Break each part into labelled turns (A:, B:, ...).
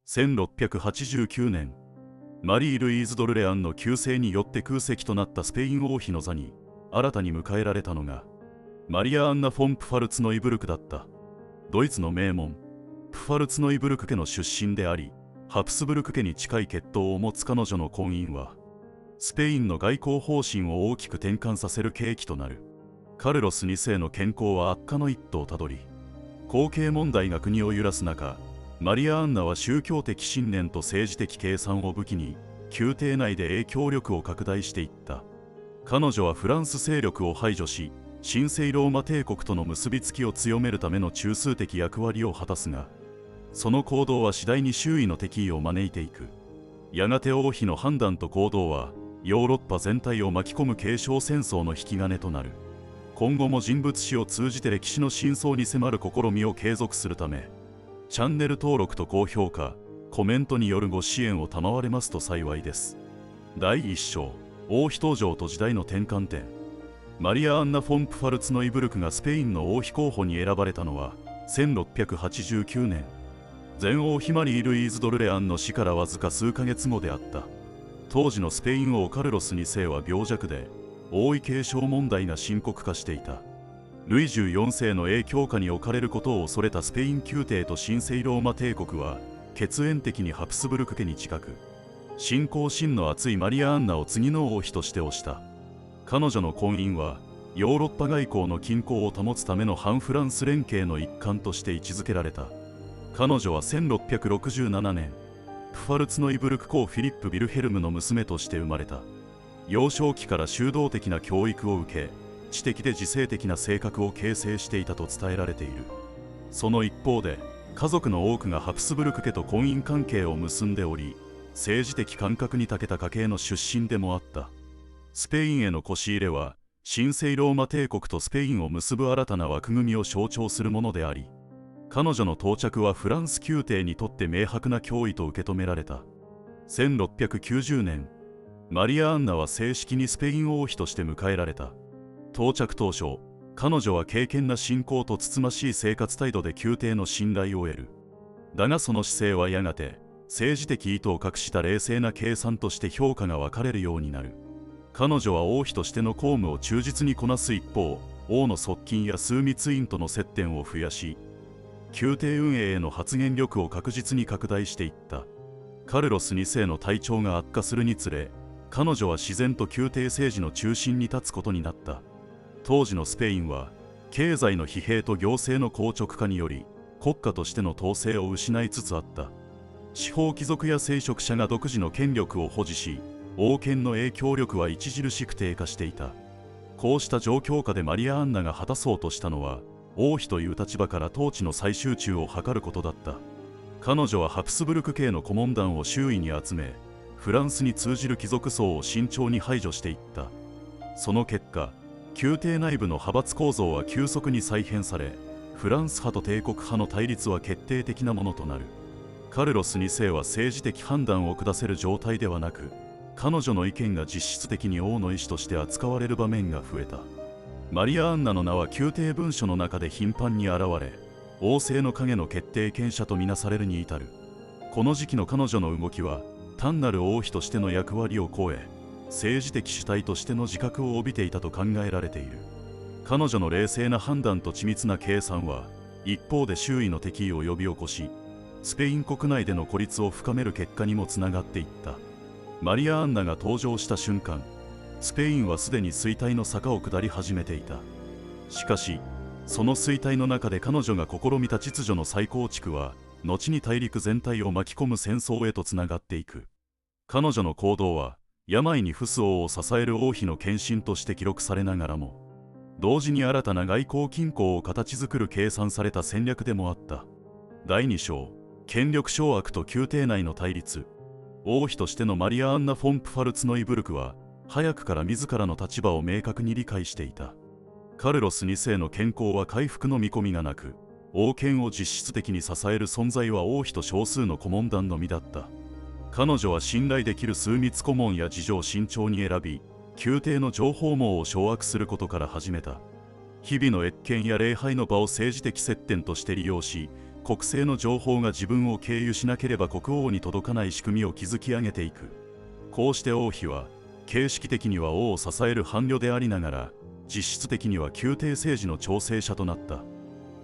A: 1689年、マリー・ルイーズ・ドルレアンの急逝によって空席となったスペイン王妃の座に新たに迎えられたのがマリア・アンナ・フォン・プファルツノイブルクだった。ドイツの名門プファルツノイブルク家の出身であり、ハプスブルク家に近い血統を持つ彼女の婚姻はスペインの外交方針を大きく転換させる契機となる。カルロス2世の健康は悪化の一途をたどり、後継問題が国を揺らす中、マリア・アンナは宗教的信念と政治的計算を武器に宮廷内で影響力を拡大していった。彼女はフランス勢力を排除し、神聖ローマ帝国との結びつきを強めるための中枢的役割を果たすが、その行動は次第に周囲の敵意を招いていく。やがて王妃の判断と行動はヨーロッパ全体を巻き込む継承戦争の引き金となる。今後も人物史を通じて歴史の真相に迫る試みを継続するため、チャンネル登録と高評価、コメントによるご支援を賜れますと幸いです。第1章、王妃登場と時代の転換点。マリア・アンナ・フォン・プファルツノイブルクがスペインの王妃候補に選ばれたのは1689年。前王妃マリー・ルイーズ・ドルレアンの死からわずか数ヶ月後であった。当時のスペイン王カルロス2世は病弱で、王位継承問題が深刻化していた。ルイ14世の影響下に置かれることを恐れたスペイン宮廷と神聖ローマ帝国は血縁的にハプスブルク家に近く、信仰心の厚いマリア・アンナを次の王妃として推した。彼女の婚姻はヨーロッパ外交の均衡を保つための反フランス連携の一環として位置づけられた。彼女は1667年、プファルツノイブルク公フィリップ・ヴィルヘルムの娘として生まれた。幼少期から修道的な教育を受け、知的で自制的な性格を形成していたと伝えられている。その一方で、家族の多くがハプスブルク家と婚姻関係を結んでおり、政治的感覚に長けた家系の出身でもあった。スペインへの腰入れは、神聖ローマ帝国とスペインを結ぶ新たな枠組みを象徴するものであり、彼女の到着はフランス宮廷にとって明白な脅威と受け止められた。1690年、マリア・アンナは正式にスペイン王妃として迎えられた。到着当初、彼女は敬虔な信仰とつつましい生活態度で宮廷の信頼を得る。だがその姿勢はやがて、政治的意図を隠した冷静な計算として評価が分かれるようになる。彼女は王妃としての公務を忠実にこなす一方、王の側近や枢密院との接点を増やし、宮廷運営への発言力を確実に拡大していった。カルロス2世の体調が悪化するにつれ、彼女は自然と宮廷政治の中心に立つことになった。当時のスペインは経済の疲弊と行政の硬直化により国家としての統制を失いつつあった。司法貴族や聖職者が独自の権力を保持し、王権の影響力は著しく低下していた。こうした状況下でマリア・アンナが果たそうとしたのは、王妃という立場から統治の再集中を図ることだった。彼女はハプスブルク系の顧問団を周囲に集め、フランスに通じる貴族層を慎重に排除していった。その結果、宮廷内部の派閥構造は急速に再編され、フランス派と帝国派の対立は決定的なものとなる。カルロス2世は政治的判断を下せる状態ではなく、彼女の意見が実質的に王の意思として扱われる場面が増えた。マリア・アンナの名は宮廷文書の中で頻繁に現れ、王政の影の決定権者とみなされるに至る。この時期の彼女の動きは、単なる王妃としての役割を超え、政治的主体としての自覚を帯びていたと考えられている。彼女の冷静な判断と緻密な計算は、一方で周囲の敵意を呼び起こし、スペイン国内での孤立を深める結果にもつながっていった。マリア・アンナが登場した瞬間、スペインはすでに衰退の坂を下り始めていた。しかし、その衰退の中で彼女が試みた秩序の再構築は、後に大陸全体を巻き込む戦争へとつながっていく。彼女の行動は、病に伏す王を支える王妃の献身として記録されながらも、同時に新たな外交均衡を形作る計算された戦略でもあった。第2章、権力掌握と宮廷内の対立。王妃としてのマリア・アンナ・フォン・プファルツノイブルクは、早くから自らの立場を明確に理解していた。カルロス2世の健康は回復の見込みがなく、王権を実質的に支える存在は王妃と少数の顧問団のみだった。彼女は信頼できる枢密顧問や侍女を慎重に選び、宮廷の情報網を掌握することから始めた。日々の謁見や礼拝の場を政治的接点として利用し、国政の情報が自分を経由しなければ国王に届かない仕組みを築き上げていく。こうして王妃は形式的には王を支える伴侶でありながら、実質的には宮廷政治の調整者となった。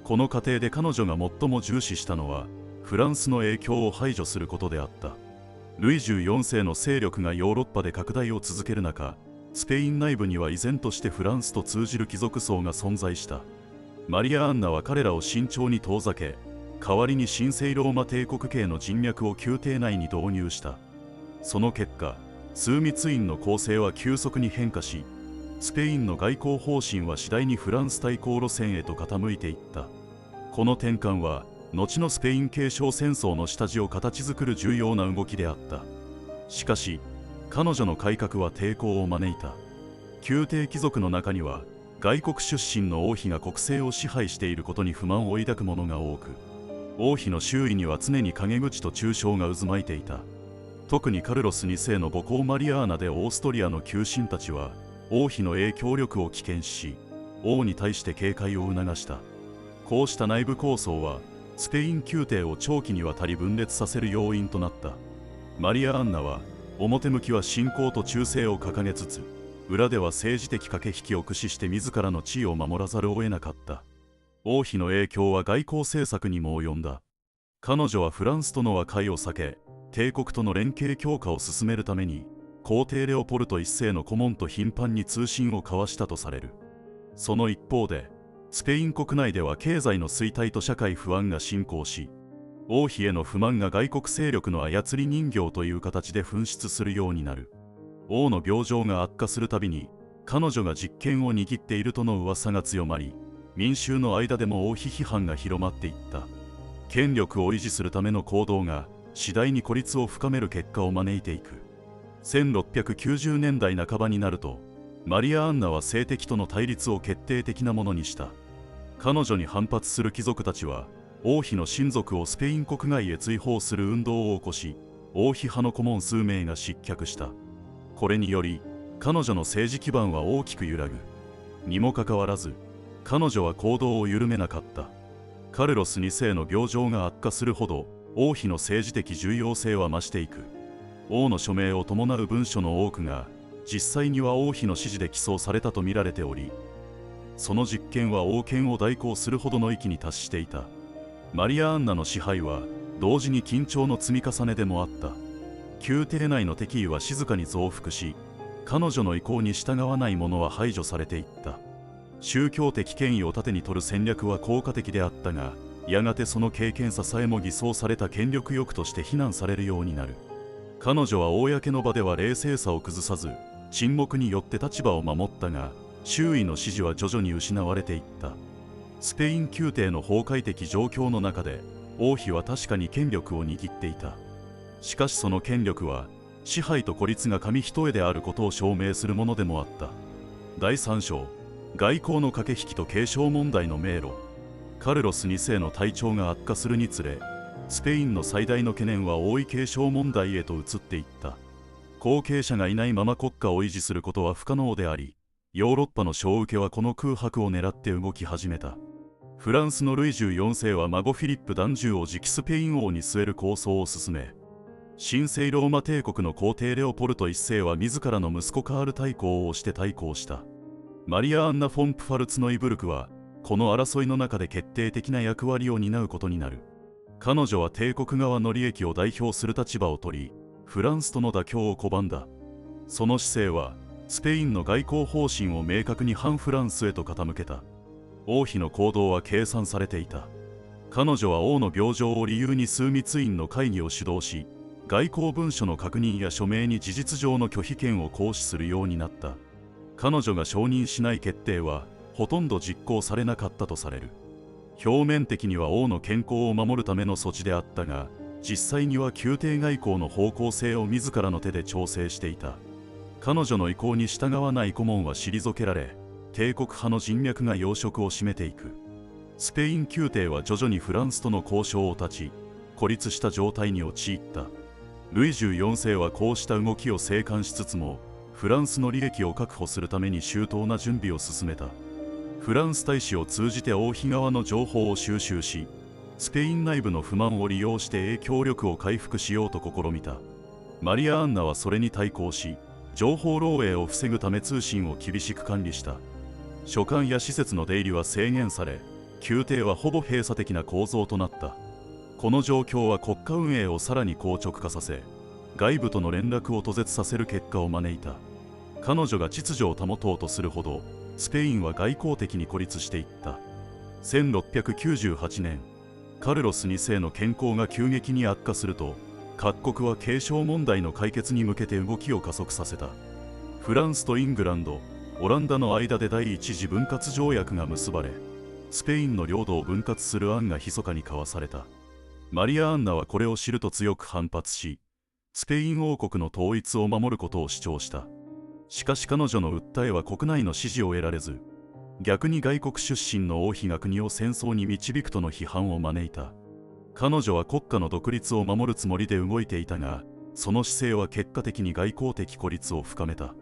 A: この過程で彼女が最も重視したのはフランスの影響を排除することであった。ルイ14世の勢力がヨーロッパで拡大を続ける中、スペイン内部には依然としてフランスと通じる貴族層が存在した。マリア・アンナは彼らを慎重に遠ざけ、代わりに神聖ローマ帝国系の人脈を宮廷内に導入した。その結果、枢密院の構成は急速に変化し、スペインの外交方針は次第にフランス対抗路線へと傾いていった。この転換は後のスペイン継承戦争の下地を形作る重要な動きであった。しかし彼女の改革は抵抗を招いた。宮廷貴族の中には外国出身の王妃が国政を支配していることに不満を抱く者が多く、王妃の周囲には常に陰口と中傷が渦巻いていた。特にカルロス2世の母校マリアーナでオーストリアの旧臣たちは王妃の影響力を危険視し、王に対して警戒を促した。こうした内部構想はスペイン宮廷を長期にわたり分裂させる要因となった。マリア・アンナは表向きは信仰と忠誠を掲げつつ、裏では政治的駆け引きを駆使して自らの地位を守らざるを得なかった。王妃の影響は外交政策にも及んだ。彼女はフランスとの和解を避け、帝国との連携強化を進めるために皇帝レオポルト一世の顧問と頻繁に通信を交わしたとされる。その一方でスペイン国内では経済の衰退と社会不安が進行し、王妃への不満が外国勢力の操り人形という形で噴出するようになる。王の病状が悪化するたびに彼女が実権を握っているとの噂が強まり、民衆の間でも王妃批判が広まっていった。権力を維持するための行動が次第に孤立を深める結果を招いていく。1690年代半ばになると、マリア・アンナは政敵との対立を決定的なものにした。彼女に反発する貴族たちは王妃の親族をスペイン国外へ追放する運動を起こし、王妃派の顧問数名が失脚した。これにより彼女の政治基盤は大きく揺らぐ。にもかかわらず彼女は行動を緩めなかった。カルロス2世の病状が悪化するほど王妃の政治的重要性は増していく。王の署名を伴う文書の多くが実際には王妃の指示で起草されたと見られており、その実権は王権を代行するほどの域に達していた。マリア・アンナの支配は同時に緊張の積み重ねでもあった。宮廷内の敵意は静かに増幅し、彼女の意向に従わない者は排除されていった。宗教的権威を盾に取る戦略は効果的であったが、やがてその経験ささえも偽装された権力欲として非難されるようになる。彼女は公の場では冷静さを崩さず、沈黙によって立場を守ったが、周囲の支持は徐々に失われていった。スペイン宮廷の崩壊的状況の中で、王妃は確かに権力を握っていた。しかしその権力は、支配と孤立が紙一重であることを証明するものでもあった。第3章、外交の駆け引きと継承問題の迷路。カルロス2世の体調が悪化するにつれ、スペインの最大の懸念は王位継承問題へと移っていった。後継者がいないまま国家を維持することは不可能であり、ヨーロッパの小受けはこの空白を狙って動き始めた。フランスのルイ14世は孫フィリップ男従を次期スペイン王に据える構想を進め、神聖ローマ帝国の皇帝レオポルト一世は自らの息子カール大公を推して対抗した。マリア・アンナ・フォン・プファルツノイブルクはこの争いの中で決定的な役割を担うことになる。彼女は帝国側の利益を代表する立場を取り、フランスとの妥協を拒んだ。その姿勢はスペインの外交方針を明確に反フランスへと傾けた。王妃の行動は計算されていた。彼女は王の病状を理由に枢密院の会議を主導し、外交文書の確認や署名に事実上の拒否権を行使するようになった。彼女が承認しない決定はほとんど実行されなかったとされる。表面的には王の健康を守るための措置であったが、実際には宮廷外交の方向性を自らの手で調整していた。彼女の意向に従わない顧問は退けられ、帝国派の人脈が要職を占めていく。スペイン宮廷は徐々にフランスとの交渉を断ち、孤立した状態に陥った。ルイ14世はこうした動きを静観しつつも、フランスの利益を確保するために周到な準備を進めた。フランス大使を通じて王妃側の情報を収集し、スペイン内部の不満を利用して影響力を回復しようと試みた。マリア・アンナはそれに対抗し、情報漏洩を防ぐため通信を厳しく管理した。書簡や施設の出入りは制限され、宮廷はほぼ閉鎖的な構造となった。この状況は国家運営をさらに硬直化させ、外部との連絡を途絶させる結果を招いた。彼女が秩序を保とうとするほど、スペインは外交的に孤立していった。1698年、カルロス2世の健康が急激に悪化すると、各国は継承問題の解決に向けて動きを加速させた。フランスとイングランド、オランダの間で第一次分割条約が結ばれ、スペインの領土を分割する案が密かに交わされた。マリア・アンナはこれを知ると強く反発し、スペイン王国の統一を守ることを主張した。しかし彼女の訴えは国内の支持を得られず、逆に外国出身の王妃が国を戦争に導くとの批判を招いた。彼女は国家の独立を守るつもりで動いていたが、その姿勢は結果的に外交的孤立を深めた。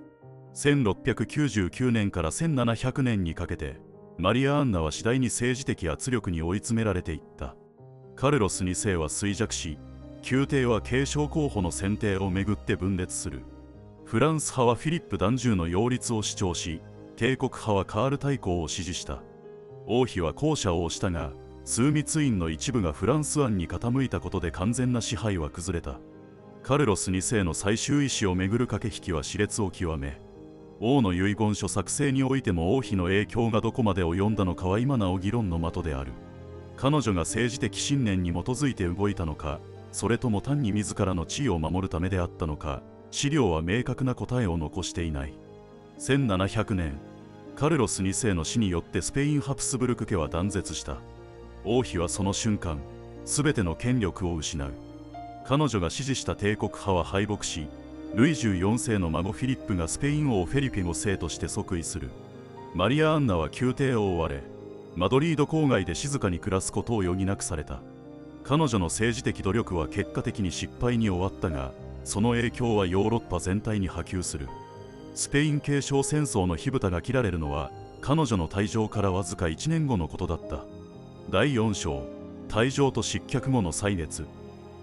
A: 1699年から1700年にかけて、マリア・アンナは次第に政治的圧力に追い詰められていった。カルロス2世は衰弱し、宮廷は継承候補の選定をめぐって分裂する。フランス派はフィリップ断従の擁立を主張し、帝国派はカール大公を支持した。王妃は後者を推したが、枢密院の一部がフランス案に傾いたことで完全な支配は崩れた。カルロス2世の最終意思をめぐる駆け引きは熾烈を極め、王の遺言書作成においても王妃の影響がどこまで及んだのかは今なお議論の的である。彼女が政治的信念に基づいて動いたのか、それとも単に自らの地位を守るためであったのか、資料は明確な答えを残していない。1700年、カルロス2世の死によってスペイン・ハプスブルク家は断絶した。王妃はその瞬間、すべての権力を失う。彼女が支持した帝国派は敗北し、ルイ14世の孫フィリップがスペイン王フェリペ5世として即位する。マリア・アンナは宮廷を追われ、マドリード郊外で静かに暮らすことを余儀なくされた。彼女の政治的努力は結果的に失敗に終わったが、その影響はヨーロッパ全体に波及する。スペイン継承戦争の火蓋が切られるのは、彼女の退場からわずか1年後のことだった。第4章、退場と失脚後の歳月。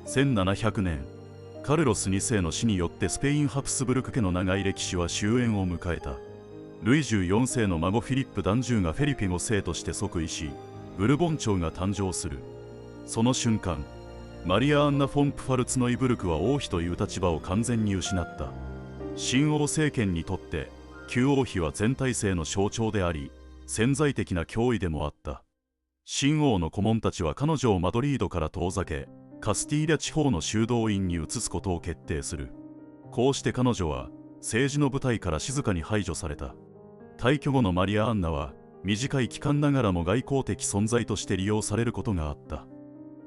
A: 1700年、カルロス2世の死によってスペイン・ハプスブルク家の長い歴史は終焉を迎えた。ルイ14世の孫フィリップ断従がフェリペ5世として即位し、ブルボン朝が誕生する。その瞬間、マリア・アンナ・フォン・プファルツノイブルクは王妃という立場を完全に失った。新王政権にとって、旧王妃は全体制の象徴であり、潜在的な脅威でもあった。新王の顧問たちは彼女をマドリードから遠ざけ、カスティーリャ地方の修道院に移すことを決定する。こうして彼女は政治の舞台から静かに排除された。退去後のマリア・アンナは短い期間ながらも外交的存在として利用されることがあった。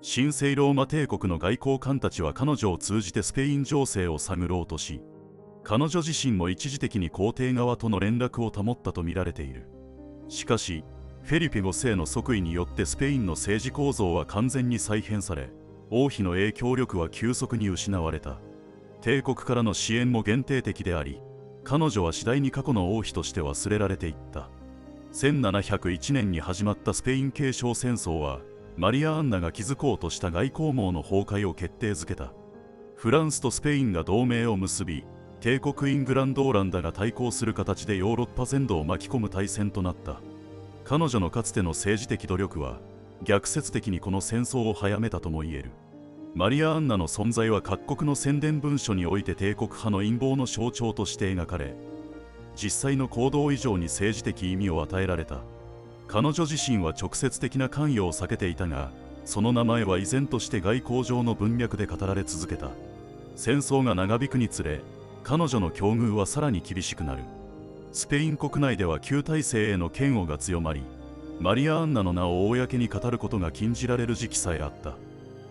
A: 神聖ローマ帝国の外交官たちは彼女を通じてスペイン情勢を探ろうとし、彼女自身も一時的に皇帝側との連絡を保ったと見られている。しかし、フェリペ5世の即位によってスペインの政治構造は完全に再編され、王妃の影響力は急速に失われた。帝国からの支援も限定的であり、彼女は次第に過去の王妃として忘れられていった。1701年に始まったスペイン継承戦争は、マリア・アンナが築こうとした外交網の崩壊を決定づけた。フランスとスペインが同盟を結び、帝国イングランド・オランダが対抗する形でヨーロッパ全土を巻き込む大戦となった。彼女のかつての政治的努力は、逆説的にこの戦争を早めたとも言える。マリア・アンナの存在は各国の宣伝文書において帝国派の陰謀の象徴として描かれ、実際の行動以上に政治的意味を与えられた。彼女自身は直接的な関与を避けていたが、その名前は依然として外交上の文脈で語られ続けた。戦争が長引くにつれ、彼女の境遇はさらに厳しくなる。スペイン国内では旧体制への嫌悪が強まり、マリア・アンナの名を公に語ることが禁じられる時期さえあった。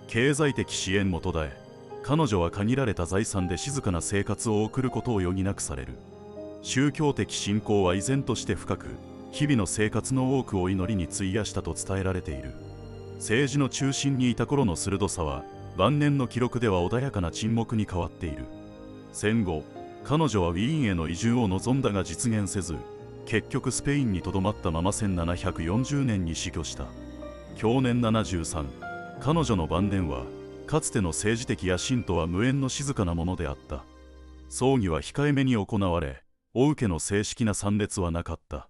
A: 経済的支援も途絶え、彼女は限られた財産で静かな生活を送ることを余儀なくされる。宗教的信仰は依然として深く、日々の生活の多くを祈りに費やしたと伝えられている。政治の中心にいた頃の鋭さは、晩年の記録では穏やかな沈黙に変わっている。戦後、彼女はウィーンへの移住を望んだが実現せず、結局スペインにとどまったまま1740年に死去した。享年73。彼女の晩年はかつての政治的野心とは無縁の静かなものであった。葬儀は控えめに行われ、王家の正式な参列はなかった。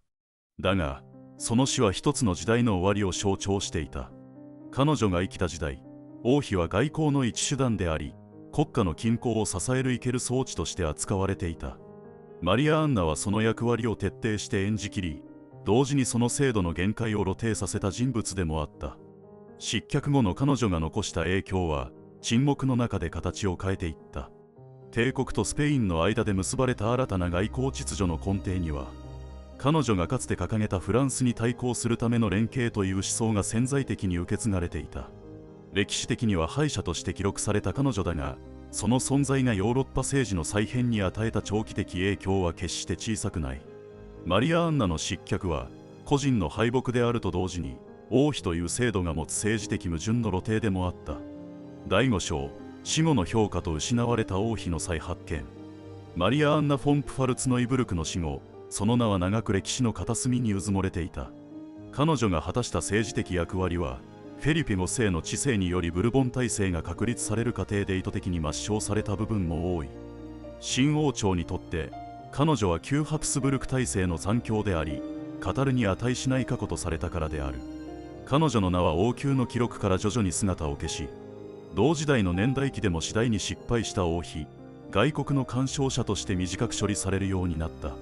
A: だがその死は一つの時代の終わりを象徴していた。彼女が生きた時代、王妃は外交の一手段であり、国家の均衡を支える生ける装置として扱われていた。マリア・アンナはその役割を徹底して演じきり、同時にその制度の限界を露呈させた人物でもあった。失脚後の彼女が残した影響は沈黙の中で形を変えていった。帝国とスペインの間で結ばれた新たな外交秩序の根底には、彼女がかつて掲げたフランスに対抗するための連携という思想が潜在的に受け継がれていた。歴史的には敗者として記録された彼女だが、その存在がヨーロッパ政治の再編に与えた長期的影響は決して小さくない。マリア・アンナの失脚は個人の敗北であると同時に、王妃という制度が持つ政治的矛盾の露呈でもあった。第5章、死後の評価と失われた王妃の再発見。マリア・アンナ・フォン・プファルツノイブルクの死後、その名は長く歴史の片隅にうずもれていた。彼女が果たした政治的役割は、フェリペ5世の治世によりブルボン体制が確立される過程で意図的に抹消された部分も多い。新王朝にとって彼女は旧ハプスブルク体制の残響であり、語るに値しない過去とされたからである。彼女の名は王宮の記録から徐々に姿を消し、同時代の年代記でも次第に失敗した王妃、外国の干渉者として短く処理されるようになった。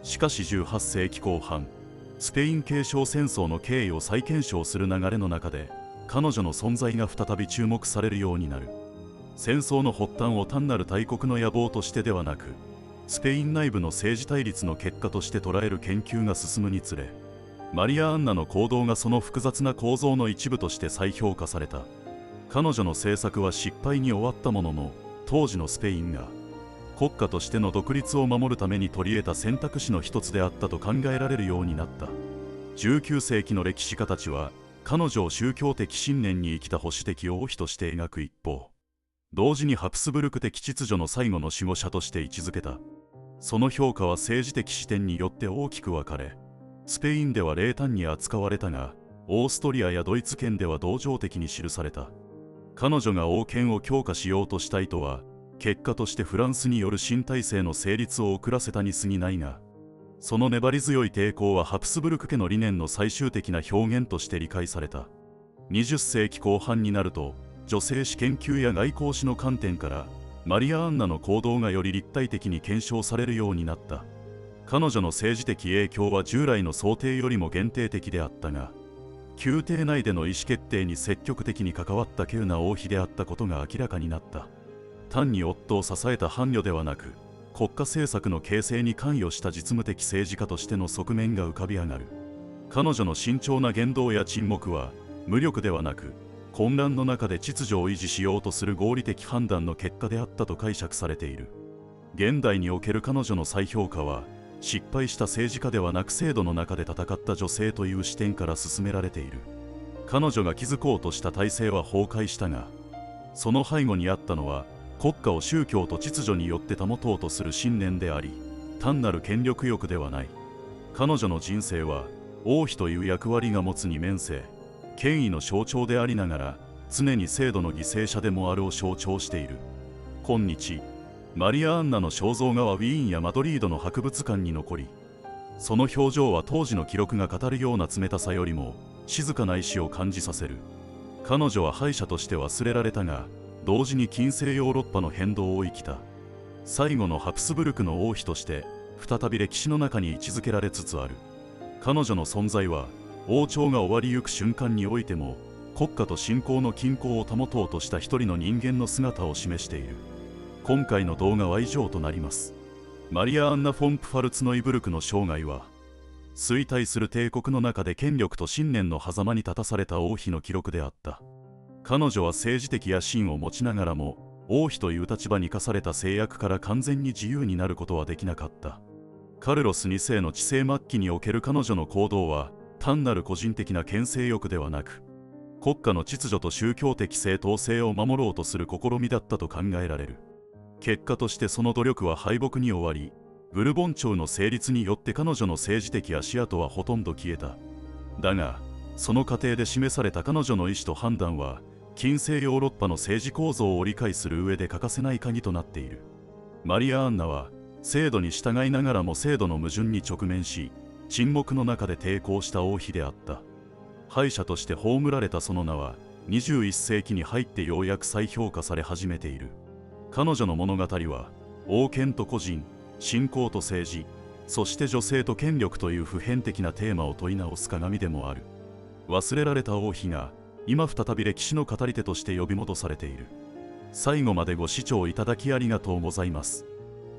A: しかし18世紀後半、スペイン継承戦争の経緯を再検証する流れの中で、彼女の存在が再び注目されるようになる。戦争の発端を単なる大国の野望としてではなく、スペイン内部の政治対立の結果として捉える研究が進むにつれ、マリア・アンナの行動がその複雑な構造の一部として再評価された。彼女の政策は失敗に終わったものの、当時のスペインが国家としての独立を守るために取り得た選択肢の一つであったと考えられるようになった。19世紀の歴史家たちは彼女を宗教的信念に生きた保守的王妃として描く一方、同時にハプスブルク的秩序の最後の守護者として位置づけた。その評価は政治的視点によって大きく分かれ、スペインでは冷淡に扱われたが、オーストリアやドイツ圏では同情的に記された。彼女が王権を強化しようとした意図は、結果としてフランスによる新体制の成立を遅らせたに過ぎないが、その粘り強い抵抗はハプスブルク家の理念の最終的な表現として理解された。20世紀後半になると、女性史研究や外交史の観点からマリア・アンナの行動がより立体的に検証されるようになった。彼女の政治的影響は従来の想定よりも限定的であったが、宮廷内での意思決定に積極的に関わった稀有な王妃であったことが明らかになった。単に夫を支えた伴侶ではなく、国家政策の形成に関与した実務的政治家としての側面が浮かび上がる。彼女の慎重な言動や沈黙は、無力ではなく、混乱の中で秩序を維持しようとする合理的判断の結果であったと解釈されている。現代における彼女の再評価は、失敗した政治家ではなく制度の中で戦った女性という視点から進められている。彼女が築こうとした体制は崩壊したが、その背後にあったのは、国家を宗教と秩序によって保とうとする信念であり、単なる権力欲ではない。彼女の人生は、王妃という役割が持つ二面性、権威の象徴でありながら、常に制度の犠牲者でもあるを象徴している。今日、マリア・アンナの肖像画はウィーンやマドリードの博物館に残り、その表情は当時の記録が語るような冷たさよりも、静かな意志を感じさせる。彼女は敗者として忘れられたが、同時に近世ヨーロッパの変動を生きた。最後のハプスブルクの王妃として再び歴史の中に位置づけられつつある。彼女の存在は王朝が終わりゆく瞬間においても国家と信仰の均衡を保とうとした一人の人間の姿を示している。今回の動画は以上となります。マリア・アンナ・フォン・プファルツノイブルクの生涯は、衰退する帝国の中で権力と信念の狭間に立たされた王妃の記録であった。彼女は政治的野心を持ちながらも、王妃という立場に課された制約から完全に自由になることはできなかった。カルロス2世の治世末期における彼女の行動は、単なる個人的な権勢欲ではなく、国家の秩序と宗教的正当性を守ろうとする試みだったと考えられる。結果としてその努力は敗北に終わり、ブルボン朝の成立によって彼女の政治的足跡はほとんど消えた。だが、その過程で示された彼女の意志と判断は、近世ヨーロッパの政治構造を理解する上で欠かせない鍵となっている。マリア・アンナは制度に従いながらも制度の矛盾に直面し、沈黙の中で抵抗した王妃であった。敗者として葬られたその名は21世紀に入ってようやく再評価され始めている。彼女の物語は王権と個人、信仰と政治、そして女性と権力という普遍的なテーマを問い直す鏡でもある。忘れられた王妃が今再び歴史の語り手として呼び戻されている。最後までご視聴いただきありがとうございます。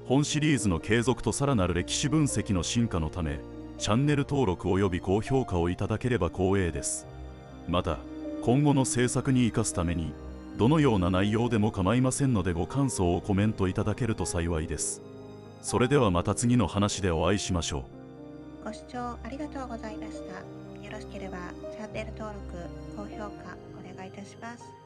A: 本シリーズの継続とさらなる歴史分析の進化のため、チャンネル登録および高評価をいただければ光栄です。また、今後の制作に生かすために、どのような内容でも構いませんのでご感想をコメントいただけると幸いです。それではまた次の話でお会いしましょ
B: ご視聴ありがとうございました。よろしければチャンネル登録、高評価お願いいたします。